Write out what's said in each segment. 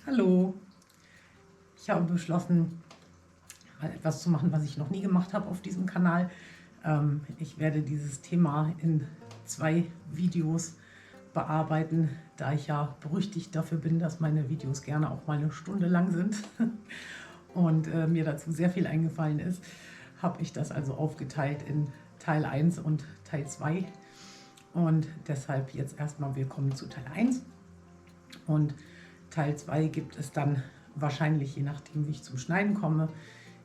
Hallo, ich habe beschlossen, mal etwas zu machen, was ich noch nie gemacht habe auf diesem Kanal. Ich werde dieses Thema in 2 Videos bearbeiten, da ich ja berüchtigt dafür bin, dass meine Videos gerne auch mal eine Stunde lang sind und mir dazu sehr viel eingefallen ist, habe ich das also aufgeteilt in Teil 1 und Teil 2 und deshalb jetzt erstmal willkommen zu Teil 1 und Teil 2 gibt es dann wahrscheinlich, je nachdem wie ich zum Schneiden komme,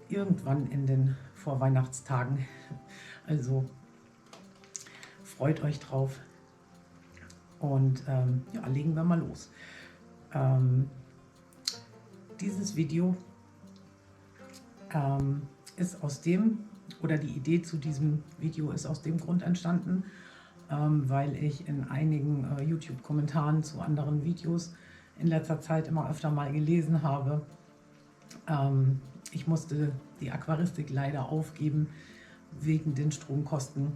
irgendwann in den Vorweihnachtstagen. Also freut euch drauf und ja, legen wir mal los. Dieses Video ist aus dem, oder die Idee zu diesem Video ist aus dem Grund entstanden, weil ich in einigen YouTube-Kommentaren zu anderen Videos in letzter Zeit immer öfter mal gelesen habe, ich musste die Aquaristik leider aufgeben wegen den Stromkosten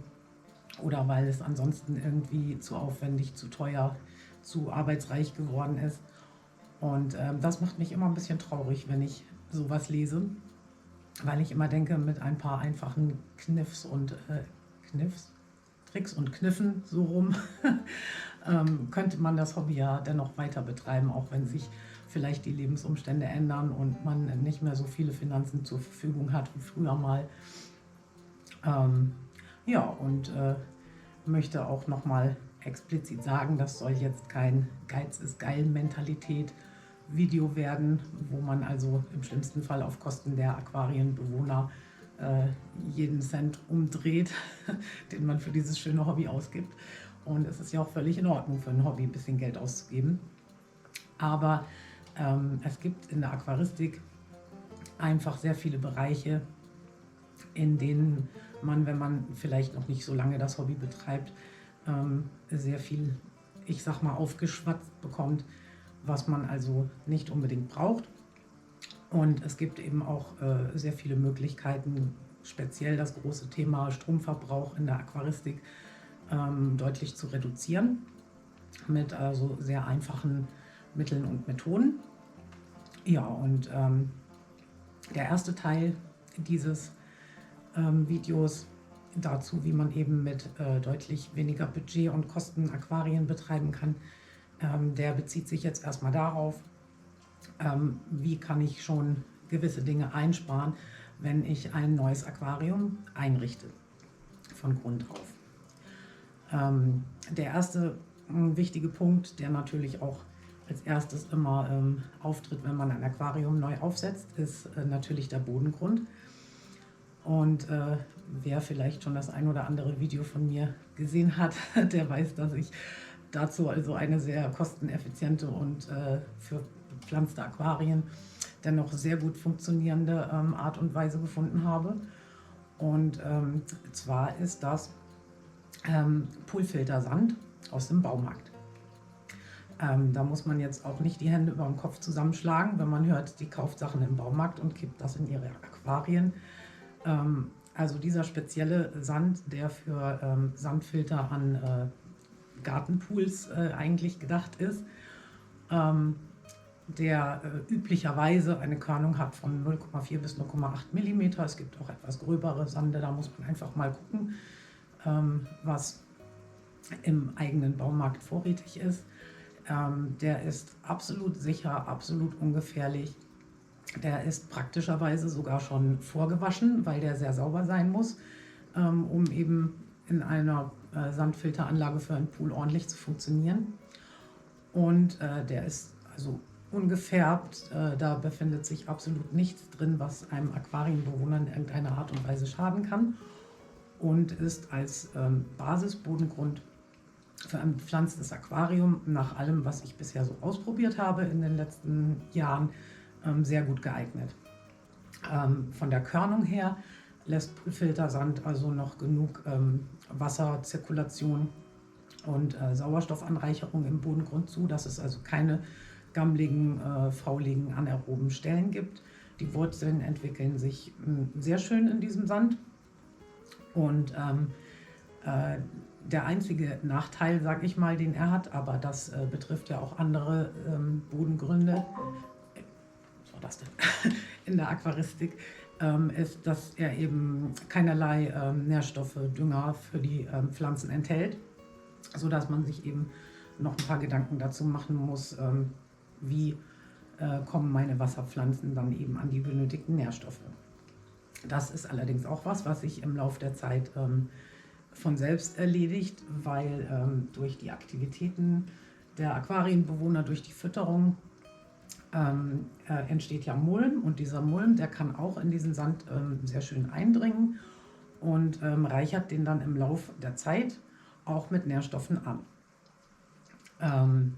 oder weil es ansonsten irgendwie zu aufwendig, zu teuer, zu arbeitsreich geworden ist. Und das macht mich immer ein bisschen traurig, wenn ich sowas lese, weil ich immer denke, mit ein paar einfachen Tricks und Kniffen so rum, könnte man das Hobby ja dennoch weiter betreiben, auch wenn sich vielleicht die Lebensumstände ändern und man nicht mehr so viele Finanzen zur Verfügung hat wie früher mal. Ja, und möchte auch nochmal explizit sagen, das soll jetzt kein Geiz ist geil Mentalität Video werden, wo man also im schlimmsten Fall auf Kosten der Aquarienbewohner jeden Cent umdreht, den man für dieses schöne Hobby ausgibt. Und es ist ja auch völlig in Ordnung, für ein Hobby ein bisschen Geld auszugeben. Aber es gibt in der Aquaristik einfach sehr viele Bereiche, in denen man, wenn man vielleicht noch nicht so lange das Hobby betreibt, sehr viel, ich sag mal, aufgeschwatzt bekommt, was man also nicht unbedingt braucht. Und es gibt eben auch sehr viele Möglichkeiten, speziell das große Thema Stromverbrauch in der Aquaristik deutlich zu reduzieren, mit also sehr einfachen Mitteln und Methoden. Ja, und der erste Teil dieses Videos dazu, wie man eben mit deutlich weniger Budget und Kosten Aquarien betreiben kann, der bezieht sich jetzt erstmal darauf, wie kann ich schon gewisse Dinge einsparen, wenn ich ein neues Aquarium einrichte, von Grund auf. Der erste wichtige Punkt, der natürlich auch als erstes immer auftritt, wenn man ein Aquarium neu aufsetzt, ist natürlich der Bodengrund. Und wer vielleicht schon das ein oder andere Video von mir gesehen hat, der weiß, dass ich dazu also eine sehr kosteneffiziente und für bepflanzte Aquarien dennoch sehr gut funktionierende Art und Weise gefunden habe. Und zwar ist das Poolfiltersand aus dem Baumarkt. Da muss man jetzt auch nicht die Hände über den Kopf zusammenschlagen, wenn man hört, die kauft Sachen im Baumarkt und kippt das in ihre Aquarien. Also dieser spezielle Sand, der für Sandfilter an Gartenpools eigentlich gedacht ist, der üblicherweise eine Körnung hat von 0,4 bis 0,8 mm. Es gibt auch etwas gröbere Sande, da muss man einfach mal gucken, was im eigenen Baumarkt vorrätig ist. Der ist absolut sicher, absolut ungefährlich. Der ist praktischerweise sogar schon vorgewaschen, weil der sehr sauber sein muss, um eben in einer Sandfilteranlage für einen Pool ordentlich zu funktionieren. Und der ist also ungefärbt, da befindet sich absolut nichts drin, was einem Aquarienbewohner in irgendeiner Art und Weise schaden kann und ist als Basisbodengrund für ein bepflanztes Aquarium nach allem, was ich bisher so ausprobiert habe in den letzten Jahren, sehr gut geeignet. Von der Körnung her lässt Poolfiltersand also noch genug Wasserzirkulation und Sauerstoffanreicherung im Bodengrund zu, dass es also keine gammligen, fauligen, anaeroben Stellen gibt. Die Wurzeln entwickeln sich sehr schön in diesem Sand und der einzige Nachteil, sag ich mal, den er hat, aber das betrifft ja auch andere Bodengründe, Vorderste in der Aquaristik, ist, dass er eben keinerlei Nährstoffe, Dünger für die Pflanzen enthält, sodass man sich eben noch ein paar Gedanken dazu machen muss, wie kommen meine Wasserpflanzen dann eben an die benötigten Nährstoffe. Das ist allerdings auch was sich im Laufe der Zeit von selbst erledigt, weil durch die Aktivitäten der Aquarienbewohner, durch die Fütterung, entsteht ja Mulm, und dieser Mulm, der kann auch in diesen Sand sehr schön eindringen und reichert den dann im Laufe der Zeit auch mit Nährstoffen an.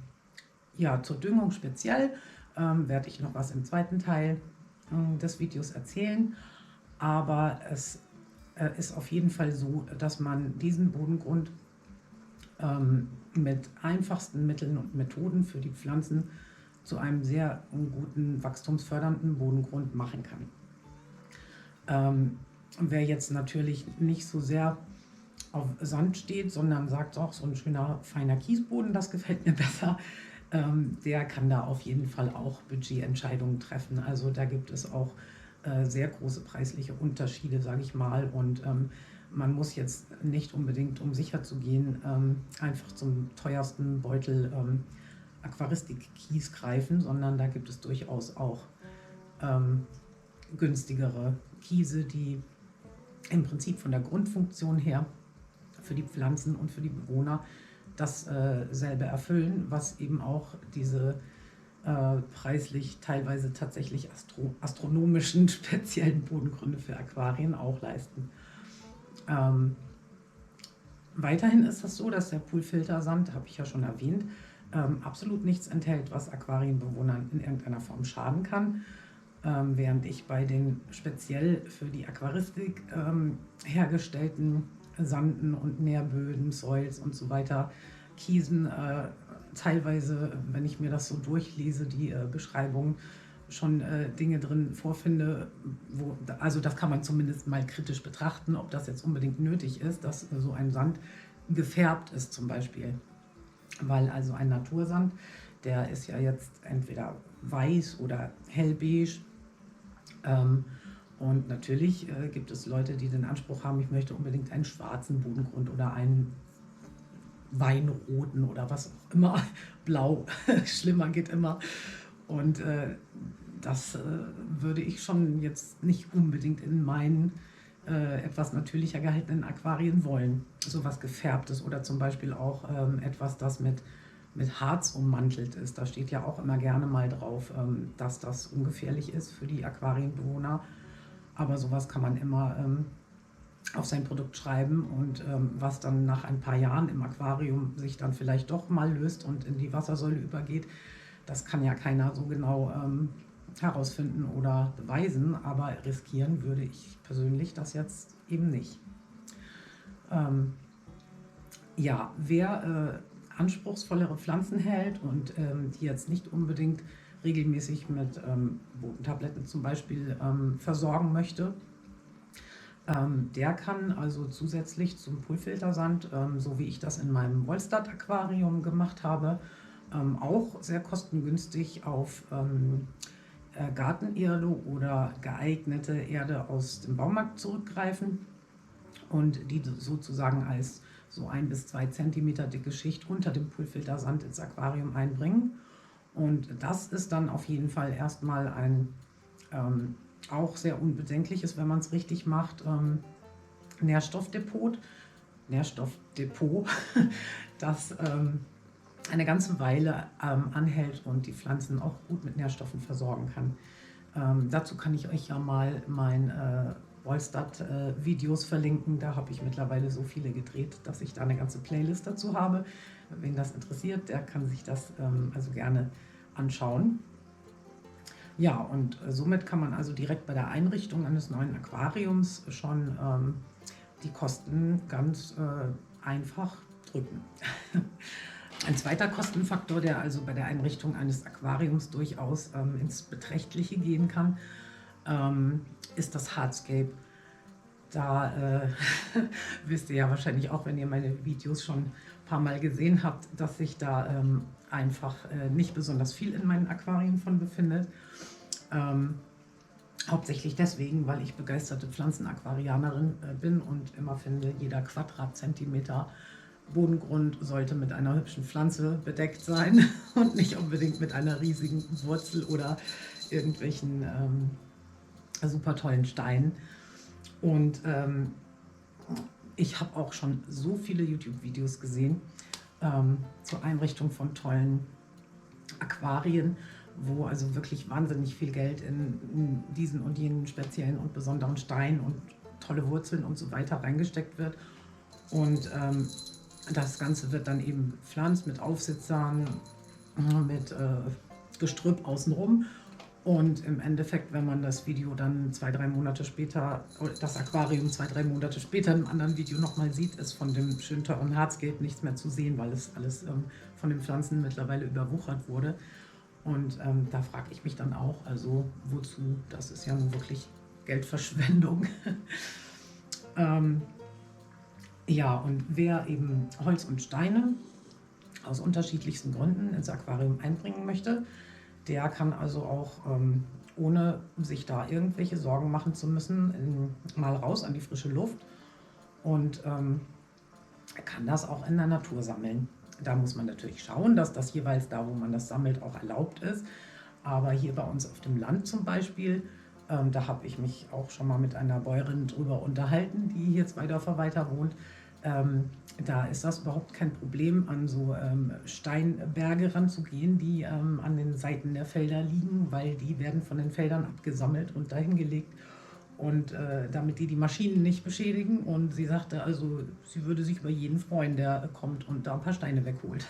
Ja, zur Düngung speziell werde ich noch was im zweiten Teil des Videos erzählen, aber es ist auf jeden Fall so, dass man diesen Bodengrund mit einfachsten Mitteln und Methoden für die Pflanzen zu einem sehr guten, wachstumsfördernden Bodengrund machen kann. Wer jetzt natürlich nicht so sehr auf Sand steht, sondern sagt, auch so ein schöner, feiner Kiesboden, das gefällt mir besser, der kann da auf jeden Fall auch Budgetentscheidungen treffen. Also da gibt es auch sehr große preisliche Unterschiede, sage ich mal, und man muss jetzt nicht unbedingt, um sicher zu gehen, einfach zum teuersten Beutel Aquaristik-Kies greifen, sondern da gibt es durchaus auch günstigere Kiese, die im Prinzip von der Grundfunktion her für die Pflanzen und für die Bewohner dasselbe erfüllen, was eben auch diese preislich teilweise tatsächlich astronomischen speziellen Bodengründe für Aquarien auch leisten. Weiterhin ist es so, dass der Poolfiltersand, habe ich ja schon erwähnt, absolut nichts enthält, was Aquarienbewohnern in irgendeiner Form schaden kann, während ich bei den speziell für die Aquaristik hergestellten Sanden und Nährböden, Soils und so weiter, Kiesen, teilweise, wenn ich mir das so durchlese, die Beschreibung, schon Dinge drin vorfinde, also das kann man zumindest mal kritisch betrachten, ob das jetzt unbedingt nötig ist, dass so ein Sand gefärbt ist zum Beispiel. Weil also ein Natursand, der ist ja jetzt entweder weiß oder hellbeige. Und natürlich gibt es Leute, die den Anspruch haben, ich möchte unbedingt einen schwarzen Bodengrund oder einen weinroten oder was auch immer. Blau, schlimmer geht immer. Und das würde ich schon jetzt nicht unbedingt in meinen etwas natürlicher gehaltenen Aquarien wollen. So was Gefärbtes oder zum Beispiel auch etwas, das mit Harz ummantelt ist. Da steht ja auch immer gerne mal drauf, dass das ungefährlich ist für die Aquarienbewohner. Aber sowas kann man immer auf sein Produkt schreiben, und was dann nach ein paar Jahren im Aquarium sich dann vielleicht doch mal löst und in die Wassersäule übergeht, das kann ja keiner so genau herausfinden oder beweisen, aber riskieren würde ich persönlich das jetzt eben nicht. Ja, wer anspruchsvollere Pflanzen hält und die jetzt nicht unbedingt regelmäßig mit Bodentabletten zum Beispiel versorgen möchte, der kann also zusätzlich zum Poolfiltersand, so wie ich das in meinem Wollstadt-Aquarium gemacht habe, auch sehr kostengünstig auf Gartenerde oder geeignete Erde aus dem Baumarkt zurückgreifen und die sozusagen als so 1 bis 2 Zentimeter dicke Schicht unter dem Poolfiltersand ins Aquarium einbringen. Und das ist dann auf jeden Fall erstmal ein auch sehr unbedenkliches, wenn man es richtig macht, Nährstoffdepot, das eine ganze Weile anhält und die Pflanzen auch gut mit Nährstoffen versorgen kann. Dazu kann ich euch ja mal mein Wollstadt-Videos verlinken. Da habe ich mittlerweile so viele gedreht, dass ich da eine ganze Playlist dazu habe. Wen das interessiert, der kann sich das also gerne anschauen. Ja, und somit kann man also direkt bei der Einrichtung eines neuen Aquariums schon die Kosten ganz einfach drücken. Ein zweiter Kostenfaktor, der also bei der Einrichtung eines Aquariums durchaus ins Beträchtliche gehen kann, ist das Hardscape. Da wisst ihr ja wahrscheinlich auch, wenn ihr meine Videos schon ein paar Mal gesehen habt, dass sich da einfach nicht besonders viel in meinen Aquarien von befindet. Hauptsächlich deswegen, weil ich begeisterte Pflanzenaquarianerin bin und immer finde, jeder Quadratzentimeter Bodengrund sollte mit einer hübschen Pflanze bedeckt sein und nicht unbedingt mit einer riesigen Wurzel oder irgendwelchen super tollen Steinen. Und ich habe auch schon so viele YouTube-Videos gesehen zur Einrichtung von tollen Aquarien, wo also wirklich wahnsinnig viel Geld in diesen und jenen speziellen und besonderen Steinen und tolle Wurzeln und so weiter reingesteckt wird. Und das Ganze wird dann eben bepflanzt mit Aufsitzern, mit Gestrüpp außenrum. Und im Endeffekt, wenn man das Video dann 2-3 Monate später, das Aquarium 2-3 Monate später in einem anderen Video nochmal sieht, ist von dem schön teuren Harzgelb nichts mehr zu sehen, weil es alles von den Pflanzen mittlerweile überwuchert wurde. Und da frage ich mich dann auch, also wozu? Das ist ja nun wirklich Geldverschwendung. Ja, und wer eben Holz und Steine aus unterschiedlichsten Gründen ins Aquarium einbringen möchte, der kann also auch, ohne sich da irgendwelche Sorgen machen zu müssen, mal raus an die frische Luft und kann das auch in der Natur sammeln. Da muss man natürlich schauen, dass das jeweils da, wo man das sammelt, auch erlaubt ist. Aber hier bei uns auf dem Land zum Beispiel, da habe ich mich auch schon mal mit einer Bäuerin drüber unterhalten, die hier 2 Dörfer weiter wohnt. Da ist das überhaupt kein Problem, an so Steinberge ranzugehen, die an den Seiten der Felder liegen, weil die werden von den Feldern abgesammelt und dahin gelegt. Und damit die Maschinen nicht beschädigen. Und sie sagte also, sie würde sich über jeden freuen, der kommt und da ein paar Steine wegholt.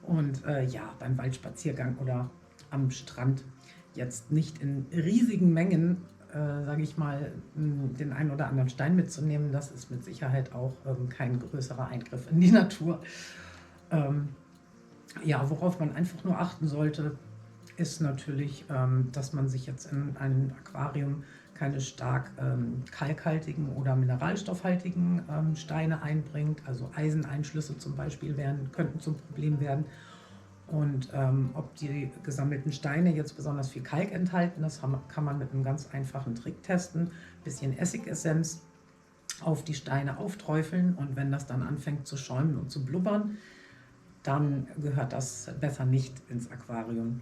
Und ja, beim Waldspaziergang oder am Strand jetzt nicht in riesigen Mengen, sage ich mal, den einen oder anderen Stein mitzunehmen, das ist mit Sicherheit auch kein größerer Eingriff in die Natur. Ja, worauf man einfach nur achten sollte, ist natürlich, dass man sich jetzt in ein Aquarium keine stark kalkhaltigen oder mineralstoffhaltigen Steine einbringt. Also Eiseneinschlüsse zum Beispiel könnten zum Problem werden. Und ob die gesammelten Steine jetzt besonders viel Kalk enthalten, das kann man mit einem ganz einfachen Trick testen. Ein bisschen Essigessenz auf die Steine aufträufeln und wenn das dann anfängt zu schäumen und zu blubbern, dann gehört das besser nicht ins Aquarium.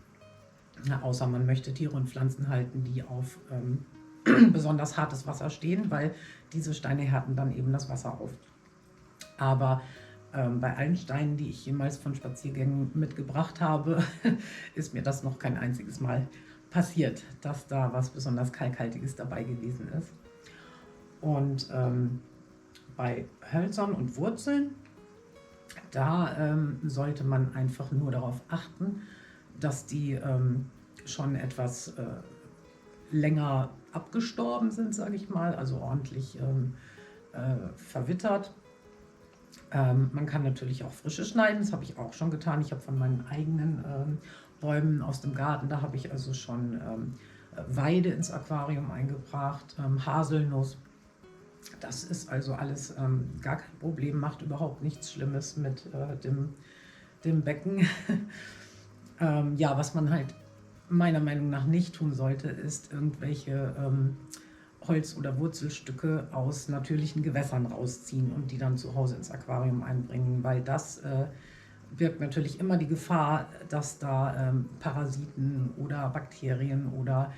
Ja, außer man möchte Tiere und Pflanzen halten, die auf besonders hartes Wasser stehen, weil diese Steine härten dann eben das Wasser auf. Aber bei allen Steinen, die ich jemals von Spaziergängen mitgebracht habe, ist mir das noch kein einziges Mal passiert, dass da was besonders Kalkhaltiges dabei gewesen ist. Und bei Hölzern und Wurzeln, da sollte man einfach nur darauf achten, dass die schon etwas länger abgestorben sind, sage ich mal, also ordentlich verwittert. Man kann natürlich auch frische schneiden, das habe ich auch schon getan. Ich habe von meinen eigenen Bäumen aus dem Garten, da habe ich also schon Weide ins Aquarium eingebracht, Haselnuss. Das ist also alles gar kein Problem, macht überhaupt nichts Schlimmes mit dem Becken. Ja, was man halt meiner Meinung nach nicht tun sollte, ist irgendwelche Holz- oder Wurzelstücke aus natürlichen Gewässern rausziehen und die dann zu Hause ins Aquarium einbringen, weil das birgt natürlich immer die Gefahr, dass da Parasiten oder Bakterien oder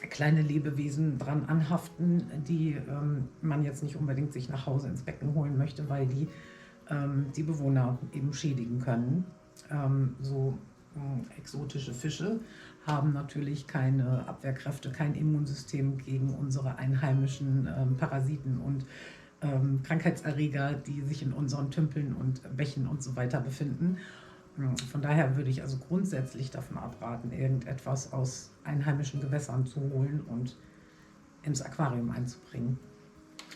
kleine Lebewesen dran anhaften, die man jetzt nicht unbedingt sich nach Hause ins Becken holen möchte, weil die Bewohner eben schädigen können. So exotische Fische haben natürlich keine Abwehrkräfte, kein Immunsystem gegen unsere einheimischen Parasiten und Krankheitserreger, die sich in unseren Tümpeln und Bächen und so weiter befinden. Von daher würde ich also grundsätzlich davon abraten, irgendetwas aus einheimischen Gewässern zu holen und ins Aquarium einzubringen.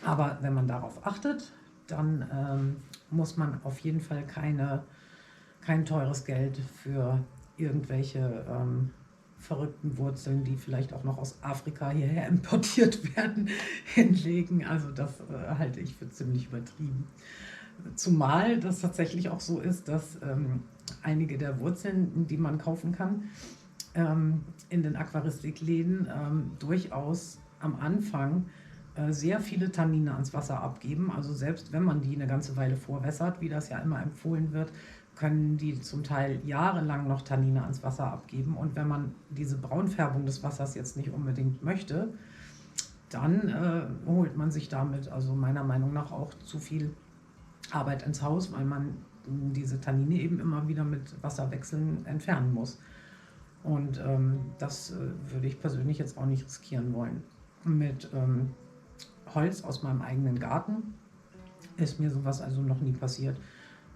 Aber wenn man darauf achtet, dann muss man auf jeden Fall kein teures Geld für irgendwelche verrückten Wurzeln, die vielleicht auch noch aus Afrika hierher importiert werden, hinlegen. Also das halte ich für ziemlich übertrieben. Zumal das tatsächlich auch so ist, dass einige der Wurzeln, die man kaufen kann, in den Aquaristikläden durchaus am Anfang sehr viele Tannine ans Wasser abgeben. Also selbst wenn man die eine ganze Weile vorwässert, wie das ja immer empfohlen wird, können die zum Teil jahrelang noch Tannine ans Wasser abgeben. Und wenn man diese Braunfärbung des Wassers jetzt nicht unbedingt möchte, dann holt man sich damit, also meiner Meinung nach, auch zu viel Arbeit ins Haus, weil man diese Tannine eben immer wieder mit Wasserwechseln entfernen muss. Und das würde ich persönlich jetzt auch nicht riskieren wollen. Mit Holz aus meinem eigenen Garten ist mir sowas also noch nie passiert.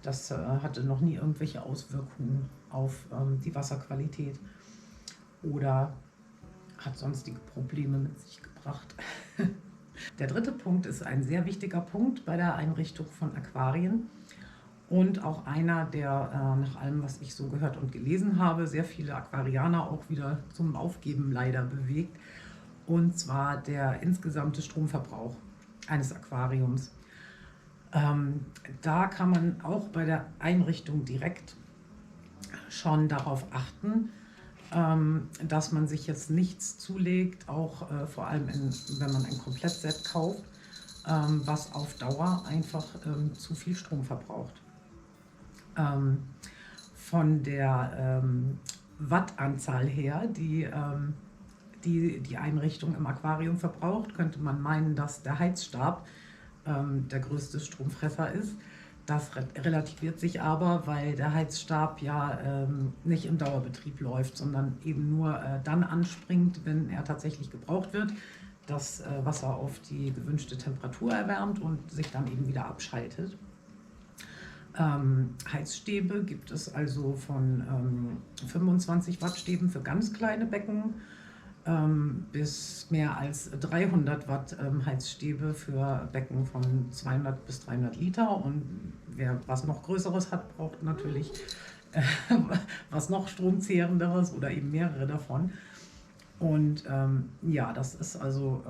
Das hatte noch nie irgendwelche Auswirkungen auf die Wasserqualität oder hat sonstige Probleme mit sich gebracht. Der dritte Punkt ist ein sehr wichtiger Punkt bei der Einrichtung von Aquarien und auch einer, der nach allem, was ich so gehört und gelesen habe, sehr viele Aquarianer auch wieder zum Aufgeben leider bewegt. Und zwar der insgesamte Stromverbrauch eines Aquariums. Da kann man auch bei der Einrichtung direkt schon darauf achten, dass man sich jetzt nichts zulegt, auch vor allem wenn man ein Komplettset kauft, was auf Dauer einfach zu viel Strom verbraucht. Von der Wattanzahl her, die Einrichtung im Aquarium verbraucht, könnte man meinen, dass der Heizstab der größte Stromfresser ist. Das relativiert sich aber, weil der Heizstab ja nicht im Dauerbetrieb läuft, sondern eben nur dann anspringt, wenn er tatsächlich gebraucht wird, das Wasser auf die gewünschte Temperatur erwärmt und sich dann eben wieder abschaltet. Heizstäbe gibt es also von 25 Watt Stäben für ganz kleine Becken bis mehr als 300 Watt Heizstäbe für Becken von 200 bis 300 Liter. Und wer was noch Größeres hat, braucht natürlich was noch stromzehrenderes oder eben mehrere davon. Und ja, das ist also,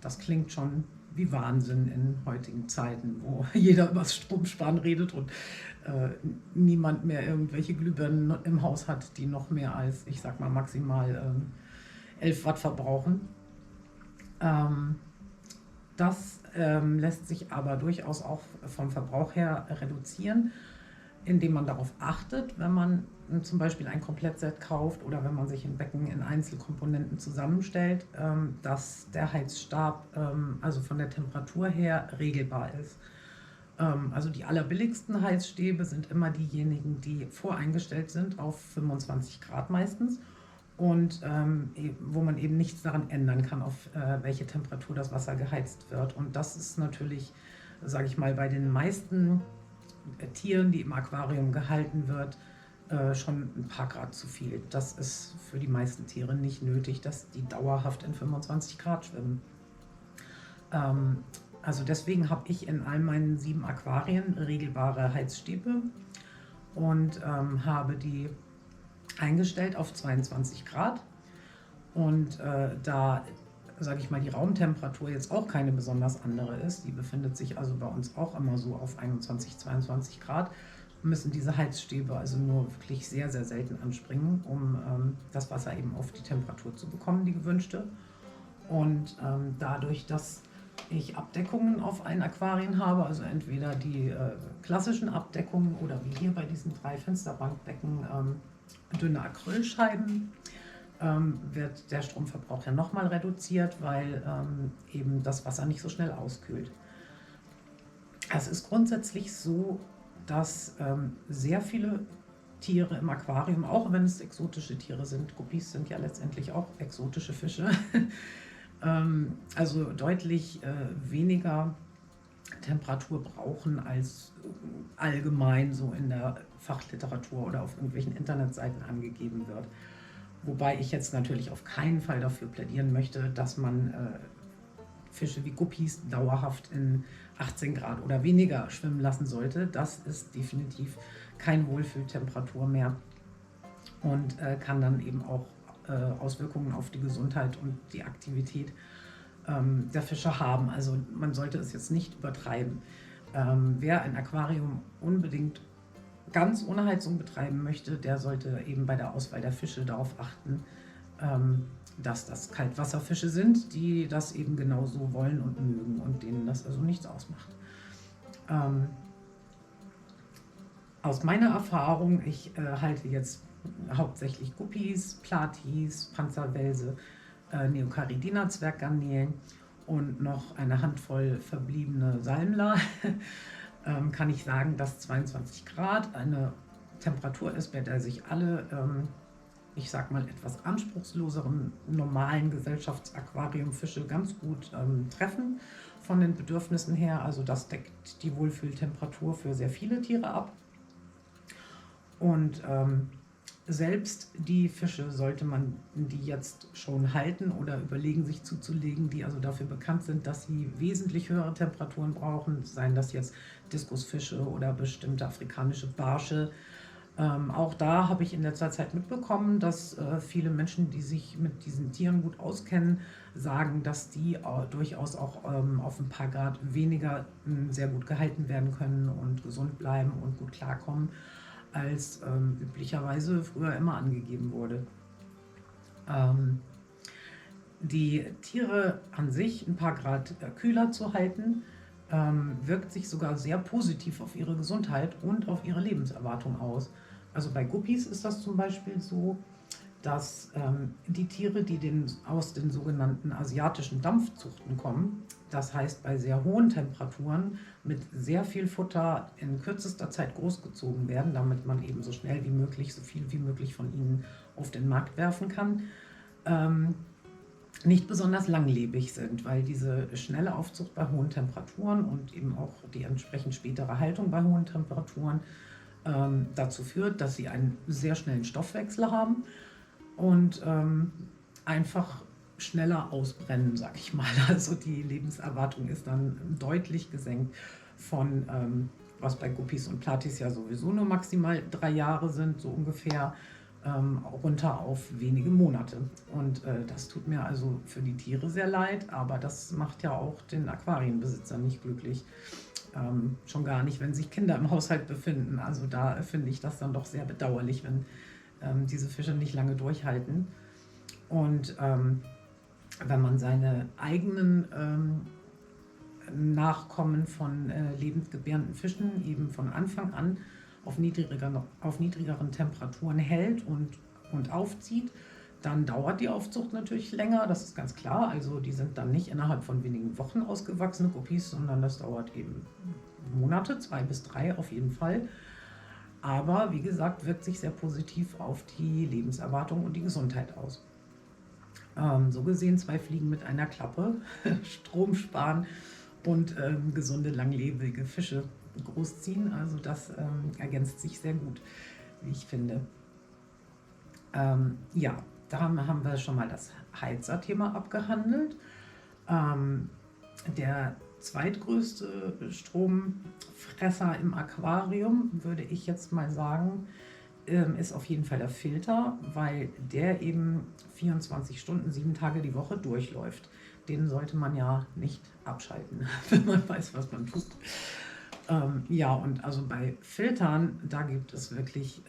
das klingt schon wie Wahnsinn in heutigen Zeiten, wo jeder über das Stromsparen redet und niemand mehr irgendwelche Glühbirnen im Haus hat, die noch mehr als, ich sag mal, maximal 11 Watt verbrauchen. Das lässt sich aber durchaus auch vom Verbrauch her reduzieren, indem man darauf achtet, wenn man zum Beispiel ein Komplettset kauft oder wenn man sich ein Becken in Einzelkomponenten zusammenstellt, dass der Heizstab also von der Temperatur her regelbar ist. Also die allerbilligsten Heizstäbe sind immer diejenigen, die voreingestellt sind auf 25 Grad meistens und wo man eben nichts daran ändern kann, auf welche Temperatur das Wasser geheizt wird. Und das ist natürlich, sage ich mal, bei den meisten Tieren, die im Aquarium gehalten wird, schon ein paar Grad zu viel. Das ist für die meisten Tiere nicht nötig, dass die dauerhaft in 25 Grad schwimmen. Also deswegen habe ich in all meinen 7 Aquarien regelbare Heizstäbe und habe die eingestellt auf 22 Grad. Und da, sage ich mal, die Raumtemperatur jetzt auch keine besonders andere ist, die befindet sich also bei uns auch immer so auf 21, 22 Grad, müssen diese Heizstäbe also nur wirklich sehr, sehr selten anspringen, um das Wasser eben auf die Temperatur zu bekommen, die gewünschte. Und dadurch, dass ich Abdeckungen auf ein Aquarien habe, also entweder die klassischen Abdeckungen oder wie hier bei diesen 3 Fensterbankbecken dünne Acrylscheiben, wird der Stromverbrauch ja nochmal reduziert, weil eben das Wasser nicht so schnell auskühlt. Es ist grundsätzlich so, dass sehr viele Tiere im Aquarium, auch wenn es exotische Tiere sind, Guppies sind ja letztendlich auch exotische Fische, also deutlich weniger Temperatur brauchen als allgemein so in der Fachliteratur oder auf irgendwelchen Internetseiten angegeben wird. Wobei ich jetzt natürlich auf keinen Fall dafür plädieren möchte, dass man Fische wie Guppies dauerhaft in 18 Grad oder weniger schwimmen lassen sollte. Das ist definitiv keine Wohlfühltemperatur mehr und kann dann eben auch Auswirkungen auf die Gesundheit und die Aktivität der Fische haben. Also man sollte es jetzt nicht übertreiben. Wer ein Aquarium unbedingt ganz ohne Heizung betreiben möchte, der sollte eben bei der Auswahl der Fische darauf achten, dass das Kaltwasserfische sind, die das eben genau so wollen und mögen und denen das also nichts ausmacht. Aus meiner Erfahrung, ich halte jetzt hauptsächlich Guppies, Platis, Panzerwelse, Neocaridina, Zwerggarnelen und noch eine Handvoll verbliebene Salmler, kann ich sagen, dass 22 Grad eine Temperatur ist, bei der sich alle, ich sag mal, etwas anspruchsloseren, normalen Gesellschaftsaquariumfische ganz gut treffen von den Bedürfnissen her. Also das deckt die Wohlfühltemperatur für sehr viele Tiere ab. Und selbst die Fische, sollte man die jetzt schon halten oder überlegen, sich zuzulegen, die also dafür bekannt sind, dass sie wesentlich höhere Temperaturen brauchen, seien das jetzt Diskusfische oder bestimmte afrikanische Barsche. Auch da habe ich in letzter Zeit mitbekommen, dass viele Menschen, die sich mit diesen Tieren gut auskennen, sagen, dass die durchaus auch auf ein paar Grad weniger sehr gut gehalten werden können und gesund bleiben und gut klarkommen, als üblicherweise früher immer angegeben wurde. Die Tiere an sich ein paar Grad kühler zu halten, wirkt sich sogar sehr positiv auf ihre Gesundheit und auf ihre Lebenserwartung aus. Also bei Guppies ist das zum Beispiel so, dass die Tiere, die aus den sogenannten asiatischen Dampfzuchten kommen, das heißt bei sehr hohen Temperaturen mit sehr viel Futter in kürzester Zeit großgezogen werden, damit man eben so schnell wie möglich, so viel wie möglich von ihnen auf den Markt werfen kann, nicht besonders langlebig sind, weil diese schnelle Aufzucht bei hohen Temperaturen und eben auch die entsprechend spätere Haltung bei hohen Temperaturen dazu führt, dass sie einen sehr schnellen Stoffwechsel haben und einfach schneller ausbrennen, sag ich mal. Also die Lebenserwartung ist dann deutlich gesenkt von, was bei Guppies und Platis ja sowieso nur maximal 3 Jahre sind, so ungefähr, runter auf wenige Monate. Und das tut mir also für die Tiere sehr leid, aber das macht ja auch den Aquarienbesitzer nicht glücklich. Schon gar nicht, wenn sich Kinder im Haushalt befinden. Also da finde ich das dann doch sehr bedauerlich, wenn diese Fische nicht lange durchhalten. Und wenn man seine eigenen Nachkommen von lebendgebärenden Fischen eben von Anfang an auf niedrigeren Temperaturen hält und aufzieht, dann dauert die Aufzucht natürlich länger, das ist ganz klar. Also die sind dann nicht innerhalb von wenigen Wochen ausgewachsene Guppies, sondern das dauert eben Monate, 2 bis 3 auf jeden Fall. Aber wie gesagt, wirkt sich sehr positiv auf die Lebenserwartung und die Gesundheit aus. So gesehen 2 Fliegen mit einer Klappe, Strom sparen und gesunde, langlebige Fische großziehen. Also das ergänzt sich sehr gut, wie ich finde. Ja, da haben wir schon mal das Heizer-Thema abgehandelt. Der zweitgrößte Stromfresser im Aquarium, würde ich jetzt mal sagen, ist auf jeden Fall der Filter, weil der eben 24 Stunden, 7 Tage die Woche durchläuft. Den sollte man ja nicht abschalten, wenn man weiß, was man tut. Ja, und also bei Filtern, da gibt es wirklich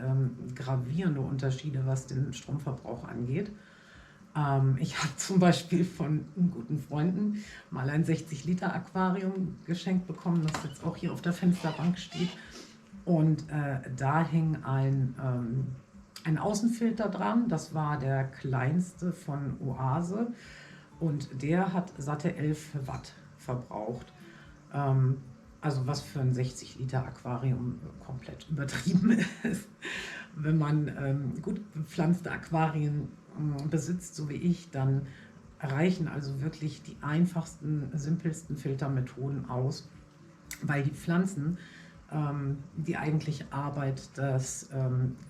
gravierende Unterschiede, was den Stromverbrauch angeht. Ich habe zum Beispiel von guten Freunden mal ein 60-Liter-Aquarium geschenkt bekommen, das jetzt auch hier auf der Fensterbank steht. Und da hing ein Außenfilter dran, das war der kleinste von Oase und der hat satte 11 Watt verbraucht. Also was für ein 60-Liter-Aquarium komplett übertrieben ist. Wenn man gut bepflanzte Aquarien besitzt, so wie ich, dann reichen also wirklich die einfachsten, simpelsten Filtermethoden aus, weil die Pflanzen die eigentliche Arbeit des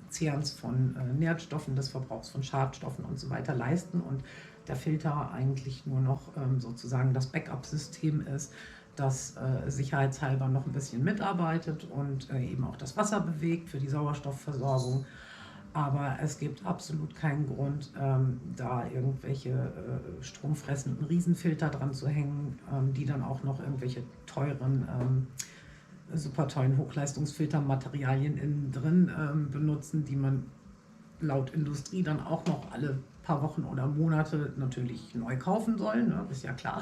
Zehrens von Nährstoffen, des Verbrauchs von Schadstoffen und so weiter leisten und der Filter eigentlich nur noch sozusagen das Backup-System ist, das sicherheitshalber noch ein bisschen mitarbeitet und eben auch das Wasser bewegt für die Sauerstoffversorgung. Aber es gibt absolut keinen Grund, da irgendwelche stromfressenden Riesenfilter dran zu hängen, die dann auch noch irgendwelche teuren super tollen Hochleistungsfiltermaterialien innen drin benutzen, die man laut Industrie dann auch noch alle paar Wochen oder Monate natürlich neu kaufen soll, ne? Ist ja klar.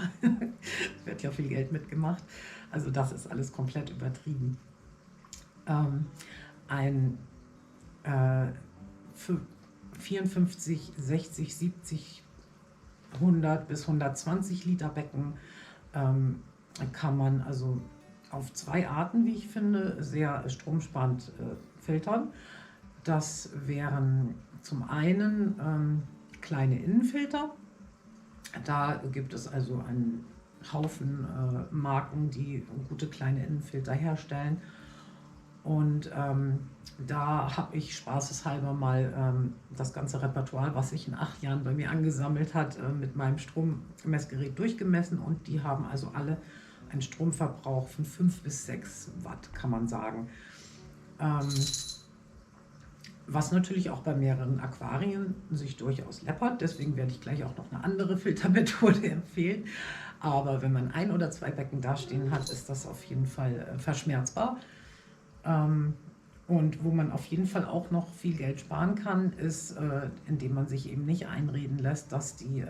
Wird ja viel Geld mitgemacht. Also das ist alles komplett übertrieben. Ein für 54, 60, 70, 100 bis 120 Liter Becken kann man also auf 2 Arten, wie ich finde, sehr stromsparend filtern. Das wären zum einen kleine Innenfilter. Da gibt es also einen Haufen Marken, die gute kleine Innenfilter herstellen. Und da habe ich spaßeshalber mal das ganze Repertoire, was sich in 8 Jahren bei mir angesammelt hat, mit meinem Strommessgerät durchgemessen. Und die haben also alle einen Stromverbrauch von 5 bis 6 Watt, kann man sagen. Was natürlich auch bei mehreren Aquarien sich durchaus läppert. Deswegen werde ich gleich auch noch eine andere Filtermethode empfehlen. Aber wenn man 1 oder 2 Becken dastehen hat, ist das auf jeden Fall verschmerzbar. Und wo man auf jeden Fall auch noch viel Geld sparen kann, ist, indem man sich eben nicht einreden lässt, dass die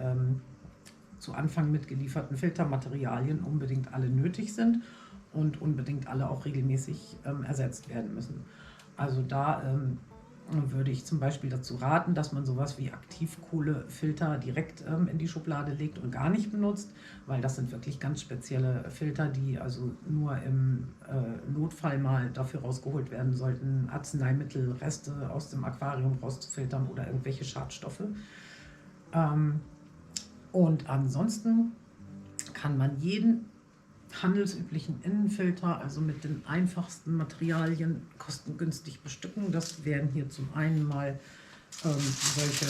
zu Anfang mitgelieferten Filtermaterialien unbedingt alle nötig sind und unbedingt alle auch regelmäßig ersetzt werden müssen. Also da würde ich zum Beispiel dazu raten, dass man sowas wie Aktivkohlefilter direkt in die Schublade legt und gar nicht benutzt, weil das sind wirklich ganz spezielle Filter, die also nur im Notfall mal dafür rausgeholt werden sollten, Arzneimittelreste aus dem Aquarium rauszufiltern oder irgendwelche Schadstoffe. Und ansonsten kann man jeden handelsüblichen Innenfilter, also mit den einfachsten Materialien, kostengünstig bestücken. Das wären hier zum einen mal solche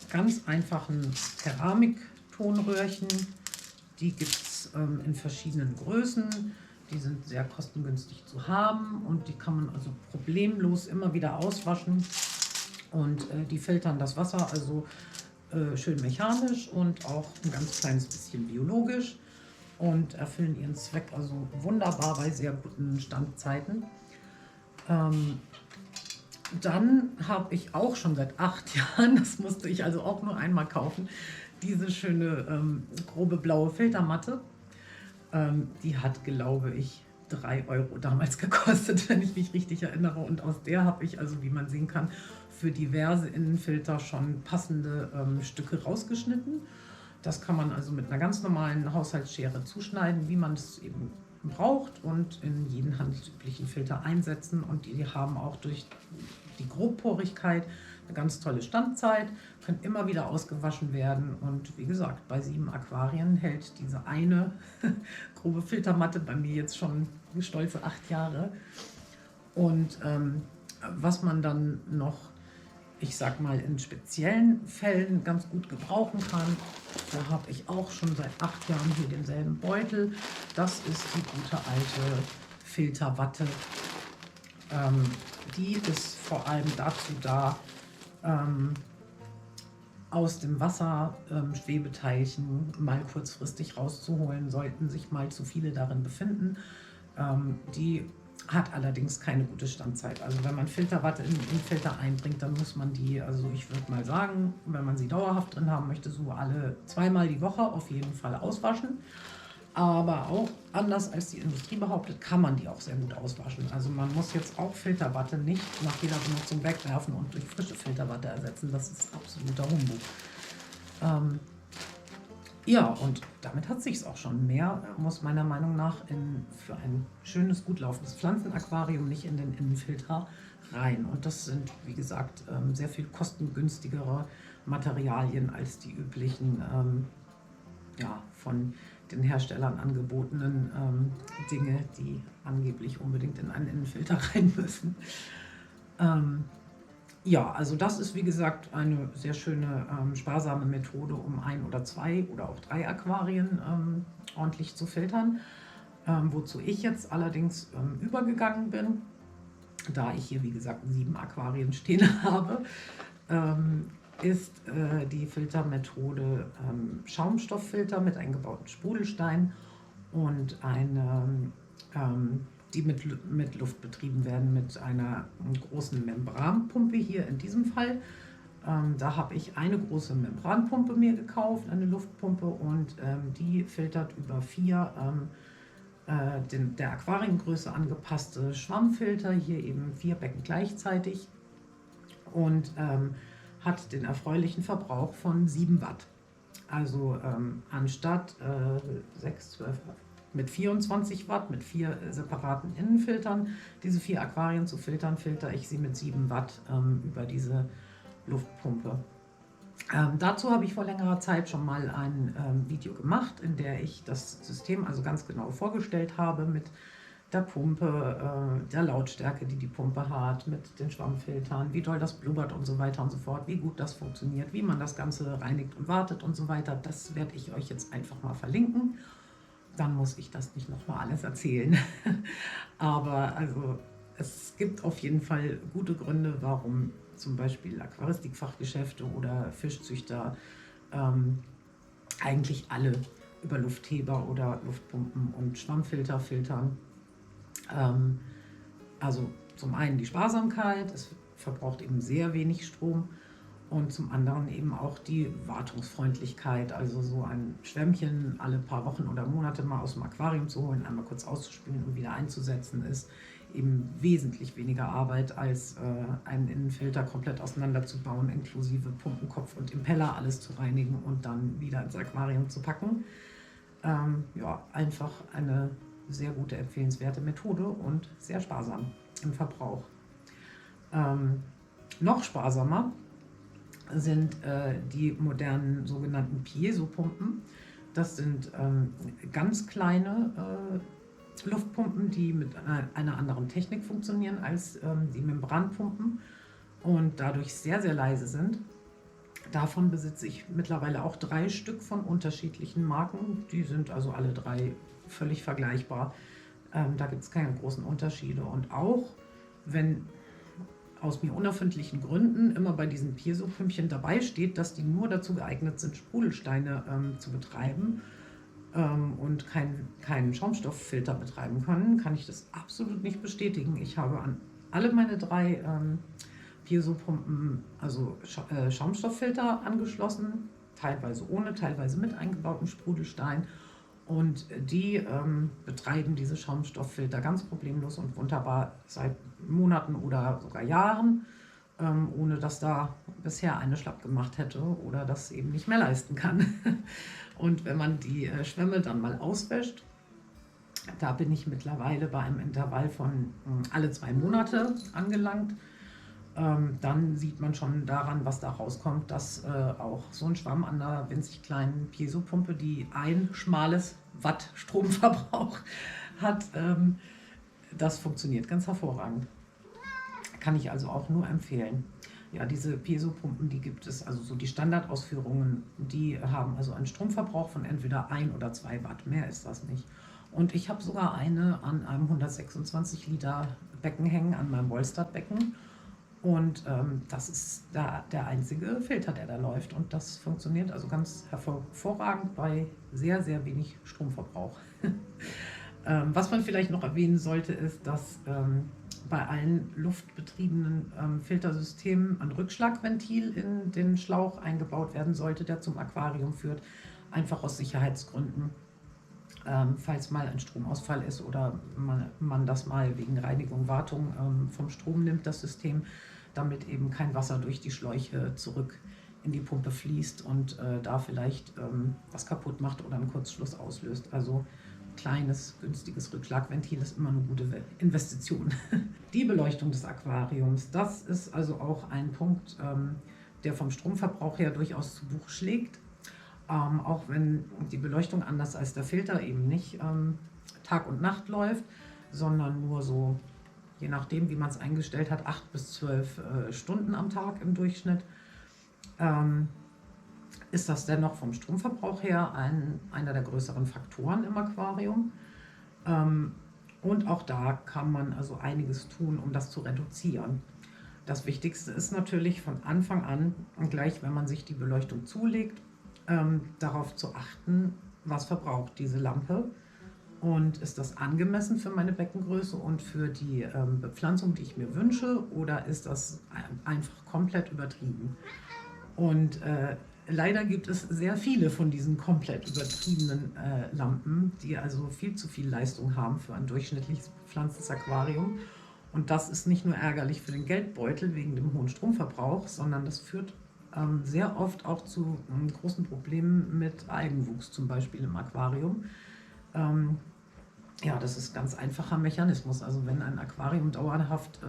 ganz einfachen Keramiktonröhrchen. Die gibt es in verschiedenen Größen. Die sind sehr kostengünstig zu haben und die kann man also problemlos immer wieder auswaschen. Und die filtern das Wasser also schön mechanisch und auch ein ganz kleines bisschen biologisch und erfüllen ihren Zweck also wunderbar bei sehr guten Standzeiten. Dann habe ich auch schon seit 8 Jahren, das musste ich also auch nur einmal kaufen, diese schöne grobe blaue Filtermatte. Die hat, glaube ich, 3 Euro damals gekostet, wenn ich mich richtig erinnere. Und aus der habe ich also, wie man sehen kann, für diverse Innenfilter schon passende Stücke rausgeschnitten. Das kann man also mit einer ganz normalen Haushaltsschere zuschneiden, wie man es eben braucht und in jeden handelsüblichen Filter einsetzen. Und die haben auch durch die Grobporigkeit eine ganz tolle Standzeit, können immer wieder ausgewaschen werden. Und wie gesagt, bei 7 Aquarien hält diese eine grobe Filtermatte bei mir jetzt schon stolze 8 Jahre. Und was man dann noch, ich sag mal, in speziellen Fällen ganz gut gebrauchen kann, da habe ich auch schon seit 8 Jahren hier denselben Beutel. Das ist die gute alte Filterwatte. Die ist vor allem dazu da, aus dem Wasser Schwebeteilchen mal kurzfristig rauszuholen, sollten sich mal zu viele darin befinden. Die hat allerdings keine gute Standzeit. Also wenn man Filterwatte in den Filter einbringt, dann muss man die, also ich würde mal sagen, wenn man sie dauerhaft drin haben möchte, so alle 2-mal die Woche auf jeden Fall auswaschen. Aber auch anders als die Industrie behauptet, kann man die auch sehr gut auswaschen. Also man muss jetzt auch Filterwatte nicht nach jeder Benutzung wegwerfen und durch frische Filterwatte ersetzen. Das ist absoluter Humbug. Ja, und damit hat sich's auch schon. Mehr muss meiner Meinung nach für ein schönes, gut laufendes Pflanzenaquarium nicht in den Innenfilter rein. Und das sind, wie gesagt, sehr viel kostengünstigere Materialien als die üblichen, ja, von den Herstellern angebotenen Dinge, die angeblich unbedingt in einen Innenfilter rein müssen. Ja, also das ist wie gesagt eine sehr schöne, sparsame Methode, um 1 oder 2 oder auch 3 Aquarien ordentlich zu filtern. Wozu ich jetzt allerdings übergegangen bin, da ich hier wie gesagt 7 Aquarien stehen habe, ist die Filtermethode Schaumstofffilter mit eingebautem Sprudelstein und eine die mit Luft betrieben werden, mit einer großen Membranpumpe hier in diesem Fall. Da habe ich eine große Membranpumpe mir gekauft, eine Luftpumpe, und die filtert über 4 der Aquariengröße angepasste Schwammfilter, hier eben 4 Becken gleichzeitig, und hat den erfreulichen Verbrauch von 7 Watt. Also anstatt 6, 12 mit 24 Watt, mit 4 separaten Innenfiltern, diese 4 Aquarien zu filtern, filtere ich sie mit 7 Watt über diese Luftpumpe. Dazu habe ich vor längerer Zeit schon mal ein Video gemacht, in der ich das System also ganz genau vorgestellt habe mit der Pumpe, der Lautstärke, die die Pumpe hat, mit den Schwammfiltern, wie doll das blubbert und so weiter und so fort, wie gut das funktioniert, wie man das Ganze reinigt und wartet und so weiter. Das werde ich euch jetzt einfach mal verlinken. Dann muss ich das nicht nochmal alles erzählen. Aber also es gibt auf jeden Fall gute Gründe, warum zum Beispiel Aquaristikfachgeschäfte oder Fischzüchter eigentlich alle über Luftheber oder Luftpumpen und Schwammfilter filtern. Also zum einen die Sparsamkeit, es verbraucht eben sehr wenig Strom, und zum anderen eben auch die Wartungsfreundlichkeit, also so ein Schwämmchen alle paar Wochen oder Monate mal aus dem Aquarium zu holen, einmal kurz auszuspülen und wieder einzusetzen, ist eben wesentlich weniger Arbeit, als einen Innenfilter komplett auseinanderzubauen, inklusive Pumpenkopf und Impeller, alles zu reinigen und dann wieder ins Aquarium zu packen. Ja, einfach eine sehr gute, empfehlenswerte Methode und sehr sparsam im Verbrauch. Noch sparsamer sind die modernen sogenannten Piezo-Pumpen. Das sind ganz kleine Luftpumpen, die mit einer anderen Technik funktionieren als die Membranpumpen und dadurch sehr, sehr leise sind. Davon besitze ich mittlerweile auch 3 Stück von unterschiedlichen Marken. Die sind also alle 3 völlig vergleichbar. Da gibt es keine großen Unterschiede. Und auch wenn aus mir unerfindlichen Gründen immer bei diesen Piezo-Pümpchen dabei steht, dass die nur dazu geeignet sind, Sprudelsteine zu betreiben und keinen Schaumstofffilter betreiben können, kann ich das absolut nicht bestätigen. Ich habe an alle meine 3 Piezo-Pumpen also Schaumstofffilter angeschlossen, teilweise ohne, teilweise mit eingebautem Sprudelstein. Und die betreiben diese Schaumstofffilter ganz problemlos und wunderbar seit Monaten oder sogar Jahren, ohne dass da bisher eine schlapp gemacht hätte oder das eben nicht mehr leisten kann. Und wenn man die Schwämme dann mal auswäscht, da bin ich mittlerweile bei einem Intervall von alle 2 Monate angelangt, dann sieht man schon daran, was da rauskommt, dass auch so ein Schwamm an einer winzig kleinen Piezo-Pumpe, die ein schmales Watt Stromverbrauch hat, das funktioniert ganz hervorragend. Kann ich also auch nur empfehlen. Ja, diese Piezo-Pumpen, die gibt es, also so die Standardausführungen, die haben also einen Stromverbrauch von entweder 1 oder 2 Watt, mehr ist das nicht. Und ich habe sogar eine an einem 126 Liter Becken hängen, an meinem Wollstad-Becken. Und das ist der einzige Filter, der da läuft. Und das funktioniert also ganz hervorragend bei sehr, sehr wenig Stromverbrauch. Was man vielleicht noch erwähnen sollte, ist, dass bei allen luftbetriebenen Filtersystemen ein Rückschlagventil in den Schlauch eingebaut werden sollte, der zum Aquarium führt. Einfach aus Sicherheitsgründen. Falls mal ein Stromausfall ist oder man das mal wegen Reinigung, Wartung vom Strom nimmt, das System, damit eben kein Wasser durch die Schläuche zurück in die Pumpe fließt und da vielleicht was kaputt macht oder einen Kurzschluss auslöst. Also kleines, günstiges Rückschlagventil ist immer eine gute Investition. Die Beleuchtung des Aquariums, das ist also auch ein Punkt, der vom Stromverbrauch her durchaus zu Buche schlägt. Auch wenn die Beleuchtung anders als der Filter eben nicht Tag und Nacht läuft, sondern nur so, je nachdem wie man es eingestellt hat, 8 bis 12 Stunden am Tag im Durchschnitt, ist das dennoch vom Stromverbrauch her einer der größeren Faktoren im Aquarium. Und auch da kann man also einiges tun, um das zu reduzieren. Das Wichtigste ist natürlich von Anfang an, gleich wenn man sich die Beleuchtung zulegt, darauf zu achten, was verbraucht diese Lampe Und ist das angemessen für meine Beckengröße und für die Bepflanzung, die ich mir wünsche, oder ist das einfach komplett übertrieben? Und leider gibt es sehr viele von diesen komplett übertriebenen Lampen, die also viel zu viel Leistung haben für ein durchschnittliches bepflanztes Aquarium. Und das ist nicht nur ärgerlich für den Geldbeutel wegen dem hohen Stromverbrauch, sondern das führt sehr oft auch zu großen Problemen mit Algenwuchs, zum Beispiel im Aquarium. Ja, das ist ein ganz einfacher Mechanismus. Also wenn ein Aquarium dauerhaft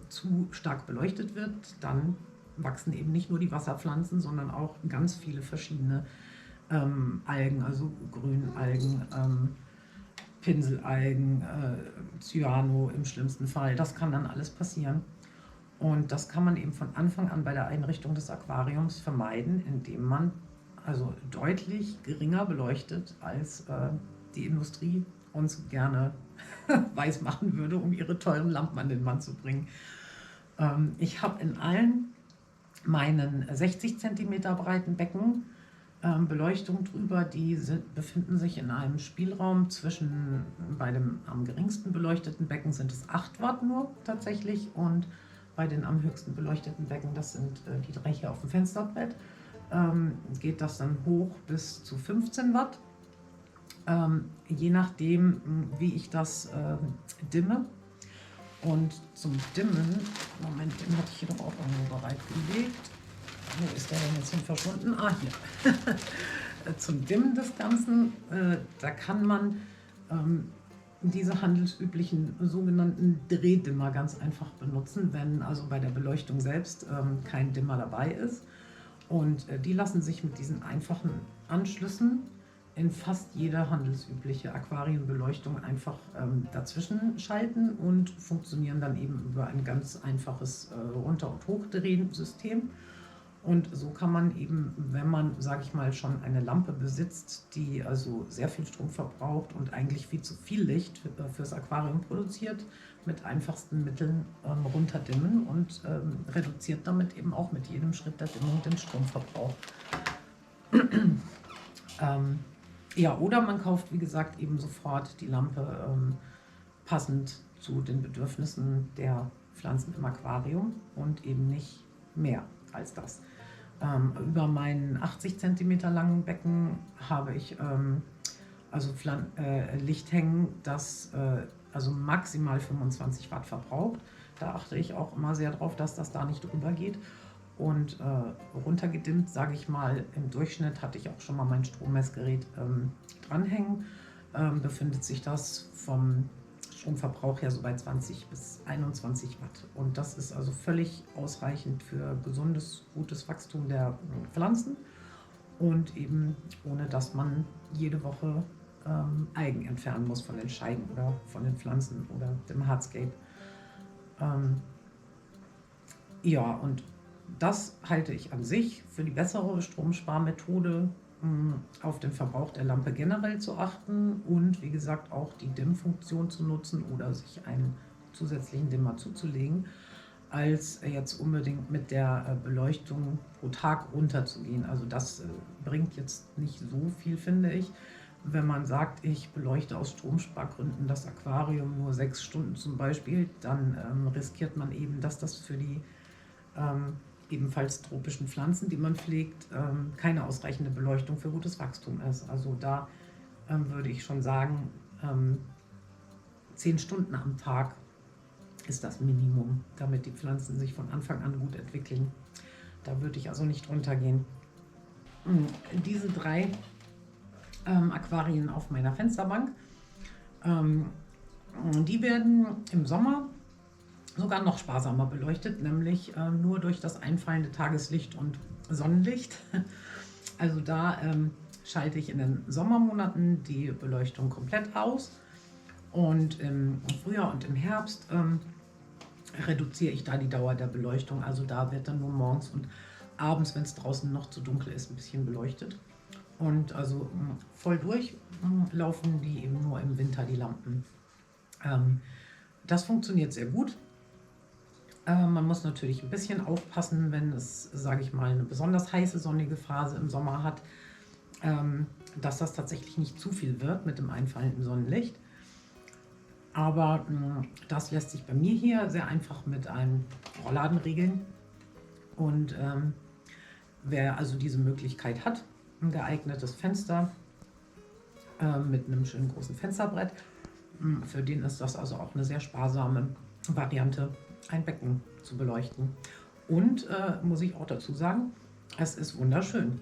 zu stark beleuchtet wird, dann wachsen eben nicht nur die Wasserpflanzen, sondern auch ganz viele verschiedene Algen, also Grünalgen, Pinselalgen, Cyano im schlimmsten Fall. Das kann dann alles passieren. Und das kann man eben von Anfang an bei der Einrichtung des Aquariums vermeiden, indem man also deutlich geringer beleuchtet, als die Industrie uns gerne weiß machen würde, um ihre teuren Lampen an den Mann zu bringen. Ich habe in allen meinen 60 cm breiten Becken Beleuchtung drüber, die befinden sich in einem Spielraum zwischen, bei dem am geringsten beleuchteten Becken sind es 8 Watt nur tatsächlich, und bei den am höchsten beleuchteten Becken, das sind die 3 hier auf dem Fensterbrett, geht das dann hoch bis zu 15 Watt. Je nachdem, wie ich das dimme. Und zum Dimmen, Moment, den hatte ich hier doch auch irgendwo bereitgelegt. Wo ist der denn jetzt hin verschwunden? Ah, hier. Zum Dimmen des Ganzen, da kann man diese handelsüblichen sogenannten Drehdimmer ganz einfach benutzen, wenn also bei der Beleuchtung selbst kein Dimmer dabei ist. Und die lassen sich mit diesen einfachen Anschlüssen in fast jede handelsübliche Aquarienbeleuchtung einfach dazwischen schalten und funktionieren dann eben über ein ganz einfaches Runter- und Hochdrehsystem. Und so kann man eben, wenn man, sage ich mal, schon eine Lampe besitzt, die also sehr viel Strom verbraucht und eigentlich viel zu viel Licht fürs Aquarium produziert, mit einfachsten Mitteln runterdimmen und reduziert damit eben auch mit jedem Schritt der Dimmung den Stromverbrauch. Ja, oder man kauft, wie gesagt, eben sofort die Lampe passend zu den Bedürfnissen der Pflanzen im Aquarium und eben nicht mehr als das. Über meinen 80 cm langen Becken habe ich also Licht hängen, das also maximal 25 Watt verbraucht. Da achte ich auch immer sehr drauf, dass das da nicht drüber geht. Und runtergedimmt, sage ich mal, im Durchschnitt hatte ich auch schon mal mein Strommessgerät dranhängen, befindet sich das vom Stromverbrauch her so bei 20 bis 21 Watt. Und das ist also völlig ausreichend für gesundes, gutes Wachstum der Pflanzen und eben ohne, dass man jede Woche Algen entfernen muss von den Scheiben oder von den Pflanzen oder dem Hardscape. Ja, und das halte ich an sich für die bessere Stromsparmethode, auf den Verbrauch der Lampe generell zu achten und wie gesagt auch die Dimmfunktion zu nutzen oder sich einen zusätzlichen Dimmer zuzulegen, als jetzt unbedingt mit der Beleuchtung pro Tag runterzugehen. Also das bringt jetzt nicht so viel, finde ich. Wenn man sagt, ich beleuchte aus Stromspargründen das Aquarium nur 6 Stunden zum Beispiel, dann riskiert man eben, dass das für die ebenfalls tropischen Pflanzen, die man pflegt, keine ausreichende Beleuchtung für gutes Wachstum ist. Also da würde ich schon sagen, 10 Stunden am Tag ist das Minimum, damit die Pflanzen sich von Anfang an gut entwickeln. Da würde ich also nicht runtergehen. Diese 3 Aquarien auf meiner Fensterbank, die werden im Sommer sogar noch sparsamer beleuchtet, nämlich nur durch das einfallende Tageslicht und Sonnenlicht. Also da schalte ich in den Sommermonaten die Beleuchtung komplett aus und im Frühjahr und im Herbst reduziere ich da die Dauer der Beleuchtung. Also da wird dann nur morgens und abends, wenn es draußen noch zu dunkel ist, ein bisschen beleuchtet. Und also voll durch laufen die eben nur im Winter, die Lampen. Das funktioniert sehr gut. Man muss natürlich ein bisschen aufpassen, wenn es, sage ich mal, eine besonders heiße sonnige Phase im Sommer hat, dass das tatsächlich nicht zu viel wird mit dem einfallenden Sonnenlicht. Aber das lässt sich bei mir hier sehr einfach mit einem Rollladen regeln. Und wer also diese Möglichkeit hat, ein geeignetes Fenster mit einem schönen großen Fensterbrett, für den ist das also auch eine sehr sparsame Variante, ein Becken zu beleuchten. Und muss ich auch dazu sagen, es ist wunderschön.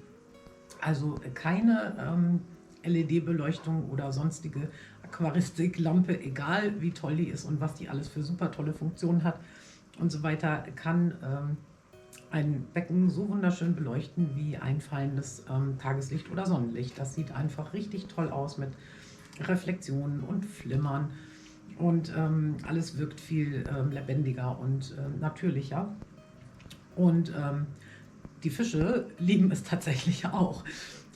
Also keine LED-Beleuchtung oder sonstige Aquaristiklampe, egal wie toll die ist und was die alles für super tolle Funktionen hat und so weiter, kann ein Becken so wunderschön beleuchten wie einfallendes Tageslicht oder Sonnenlicht. Das sieht einfach richtig toll aus mit Reflexionen und Flimmern und alles wirkt viel lebendiger und natürlicher. Und die Fische lieben es tatsächlich auch.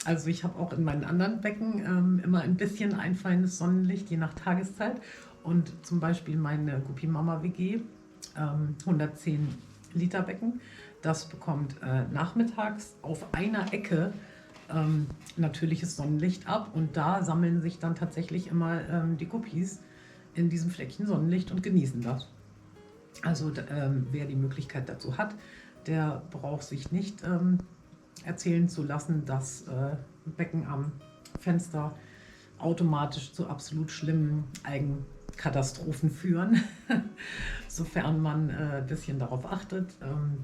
Also ich habe auch in meinen anderen Becken immer ein bisschen einfallendes Sonnenlicht, je nach Tageszeit. Und zum Beispiel meine Guppy Mama WG, 110 Liter Becken, das bekommt nachmittags auf einer Ecke natürliches Sonnenlicht ab. Und da sammeln sich dann tatsächlich immer die Guppies in diesem Fleckchen Sonnenlicht und genießen das. Also wer die Möglichkeit dazu hat, der braucht sich nicht erzählen zu lassen, dass Becken am Fenster automatisch zu absolut schlimmen Algenkatastrophen führen, sofern man ein bisschen darauf achtet,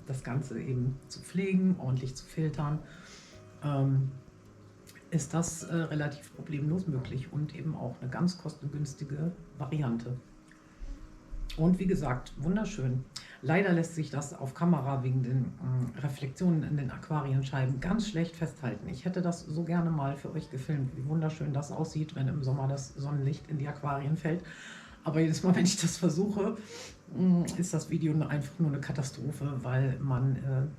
das Ganze eben zu pflegen, ordentlich zu filtern, ist das relativ problemlos möglich und eben auch eine ganz kostengünstige Variante. Und wie gesagt, wunderschön. Leider lässt sich das auf Kamera wegen den Reflexionen in den Aquarienscheiben ganz schlecht festhalten. Ich hätte das so gerne mal für euch gefilmt, wie wunderschön das aussieht, wenn im Sommer das Sonnenlicht in die Aquarien fällt. Aber jedes Mal, wenn ich das versuche, ist das Video einfach nur eine Katastrophe, weil man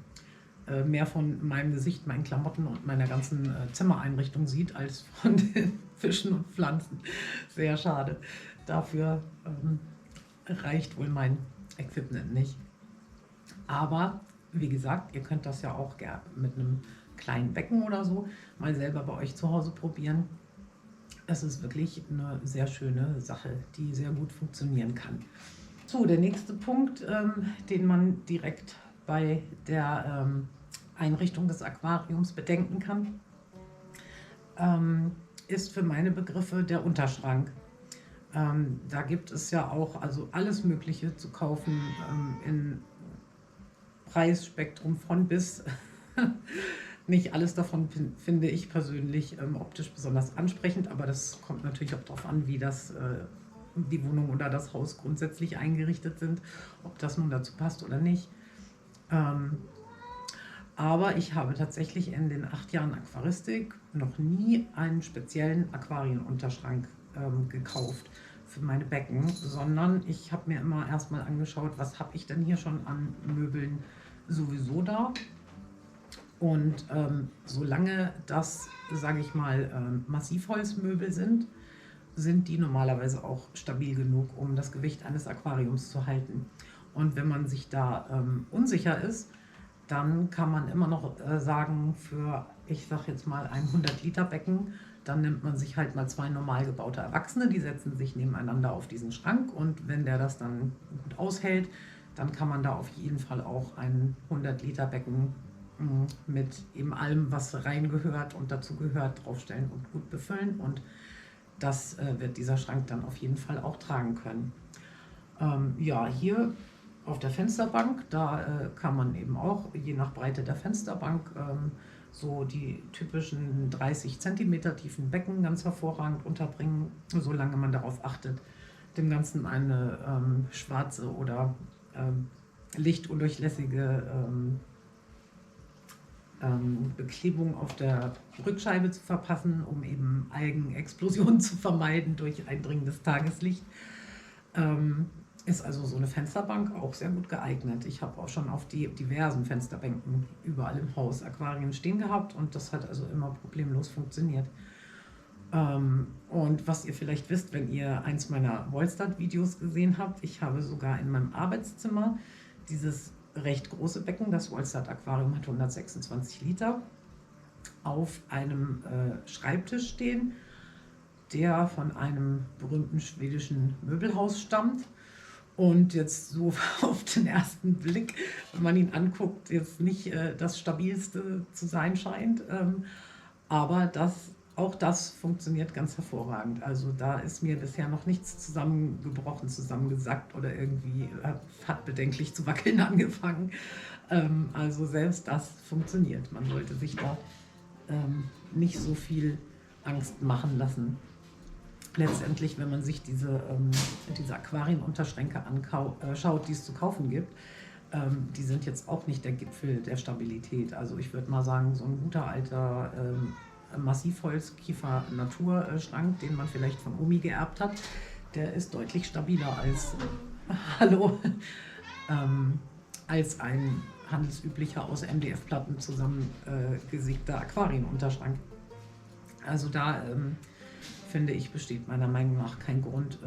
mehr von meinem Gesicht, meinen Klamotten und meiner ganzen Zimmereinrichtung sieht, als von den Fischen und Pflanzen. Sehr schade. Dafür reicht wohl mein Equipment nicht. Aber wie gesagt, ihr könnt das ja auch gerne mit einem kleinen Becken oder so mal selber bei euch zu Hause probieren. Es ist wirklich eine sehr schöne Sache, die sehr gut funktionieren kann. So, der nächste Punkt, den man direkt bei der Einrichtung des Aquariums bedenken kann, ist für meine Begriffe der Unterschrank. Da gibt es ja auch also alles Mögliche zu kaufen in Preisspektrum von bis. Nicht alles davon finde ich persönlich optisch besonders ansprechend, aber das kommt natürlich auch darauf an, wie das, die Wohnung oder das Haus grundsätzlich eingerichtet sind, ob das nun dazu passt oder nicht. Aber ich habe tatsächlich in den 8 Jahren Aquaristik noch nie einen speziellen Aquarienunterschrank gekauft für meine Becken, sondern ich habe mir immer erstmal angeschaut, was habe ich denn hier schon an Möbeln sowieso da. Und solange das, sage ich mal, Massivholzmöbel sind, sind die normalerweise auch stabil genug, um das Gewicht eines Aquariums zu halten. Und wenn man sich da unsicher ist, dann kann man immer noch sagen, für, ich sage jetzt mal, ein 100-Liter-Becken, dann nimmt man sich halt mal 2 normal gebaute Erwachsene, die setzen sich nebeneinander auf diesen Schrank und wenn der das dann gut aushält, dann kann man da auf jeden Fall auch ein 100-Liter-Becken mit eben allem, was reingehört und dazu gehört, draufstellen und gut befüllen und das wird dieser Schrank dann auf jeden Fall auch tragen können. Ja, hier auf der Fensterbank, da kann man eben auch, je nach Breite der Fensterbank, so die typischen 30 cm tiefen Becken ganz hervorragend unterbringen, solange man darauf achtet, dem Ganzen eine schwarze oder lichtundurchlässige Beklebung auf der Rückscheibe zu verpassen, um eben Algenexplosionen zu vermeiden durch eindringendes Tageslicht. Ist also so eine Fensterbank auch sehr gut geeignet. Ich habe auch schon auf die diversen Fensterbänken überall im Haus Aquarien stehen gehabt und das hat also immer problemlos funktioniert. Und was ihr vielleicht wisst, wenn ihr eins meiner Wollstadt-Videos gesehen habt, ich habe sogar in meinem Arbeitszimmer dieses recht große Becken, das Wollstadt-Aquarium hat 126 Liter, auf einem Schreibtisch stehen, der von einem berühmten schwedischen Möbelhaus stammt und jetzt so auf den ersten Blick, wenn man ihn anguckt, jetzt nicht das stabilste zu sein scheint. Aber auch das funktioniert ganz hervorragend. Also da ist mir bisher noch nichts zusammengebrochen, zusammengesackt oder irgendwie hat bedenklich zu wackeln angefangen. Also selbst das funktioniert. Man sollte sich da nicht so viel Angst machen lassen. Letztendlich, wenn man sich diese Aquarienunterschränke anschaut, die es zu kaufen gibt, die sind jetzt auch nicht der Gipfel der Stabilität. Also ich würde mal sagen, so ein guter alter Massivholz-Kiefer-Naturschrank, den man vielleicht von Omi geerbt hat, der ist deutlich stabiler als, hallo, als ein handelsüblicher aus MDF-Platten zusammengesägter Aquarienunterschrank. Also da finde ich, besteht meiner Meinung nach kein Grund,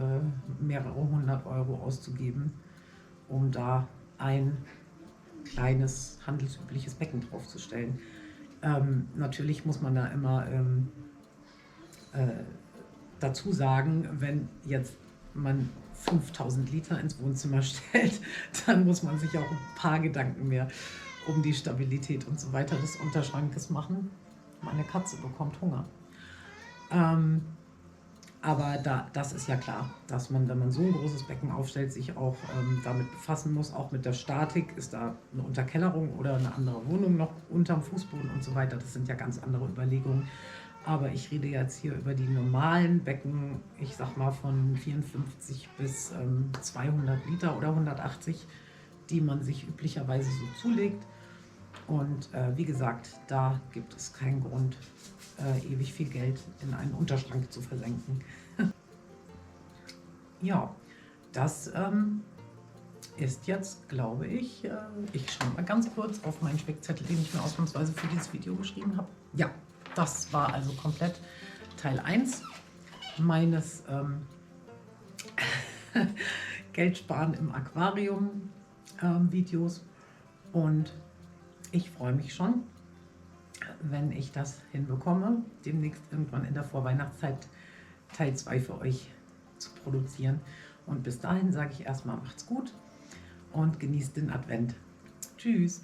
mehrere 100 Euro auszugeben, um da ein kleines handelsübliches Becken draufzustellen. Natürlich muss man da immer dazu sagen, wenn jetzt man 5000 Liter ins Wohnzimmer stellt, dann muss man sich auch ein paar Gedanken mehr um die Stabilität und so weiter des Unterschrankes machen. Meine Katze bekommt Hunger. Aber das ist ja klar, dass man, wenn man so ein großes Becken aufstellt, sich auch damit befassen muss. Auch mit der Statik, ist da eine Unterkellerung oder eine andere Wohnung noch unterm Fußboden und so weiter. Das sind ja ganz andere Überlegungen. Aber ich rede jetzt hier über die normalen Becken, ich sag mal von 54 bis 200 Liter oder 180, die man sich üblicherweise so zulegt. Und wie gesagt, da gibt es keinen Grund, ewig viel Geld in einen Unterschrank zu versenken. Ja, das ist jetzt, glaube ich, ich schaue mal ganz kurz auf meinen Spickzettel, den ich mir ausnahmsweise für dieses Video geschrieben habe. Ja, das war also komplett Teil 1 meines Geldsparen im Aquarium Videos. Und ich freue mich schon, wenn ich das hinbekomme, demnächst irgendwann in der Vorweihnachtszeit Teil 2 für euch zu produzieren. Und bis dahin sage ich erstmal, macht's gut und genießt den Advent. Tschüss!